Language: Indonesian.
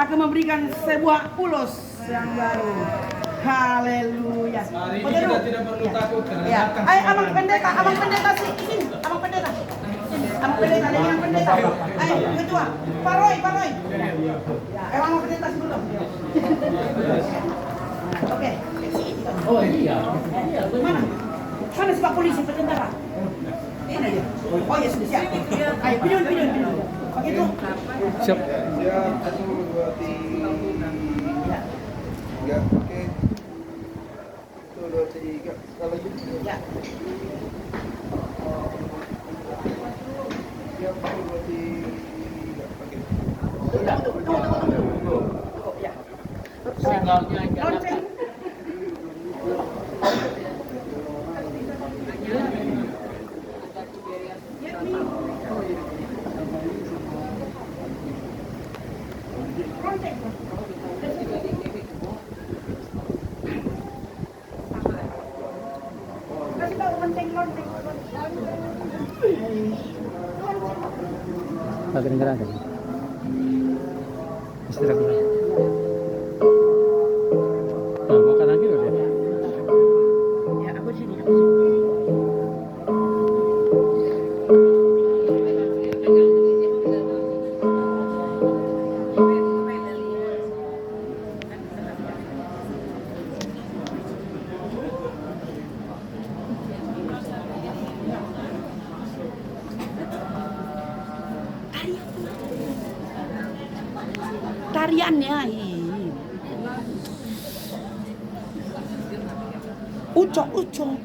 akan memberikan sebuah ulos yang baru. Haleluya. Hari ini kita tidak perlu takut karena Ya. datang Ayo semua abang pendeta sini, abang pendeta. Abang pendeta, ada yang pendeta. Ayo, ketua. Pak Roy. Ya, abang pendeta sebelum. Oke. Oh iya. Mana si Pak Polisi tentara? Mana dia? Oh ya sudah siap. Ayo, pinjam. Begitu. Siap. Siap, 1, 2, 3. Ya, oke. 1, 2, 3. Kalau gitu. Ya. Siap, 1, 2, 3. Oke. Tunggu. Ya. Sinyalnya jalan. Lonceng. Kasih tahu lonceng. Agak gerakan. Istirahat. Nah, makan lagi udah. Ya, aku sini. Tariannya ini. Ucok.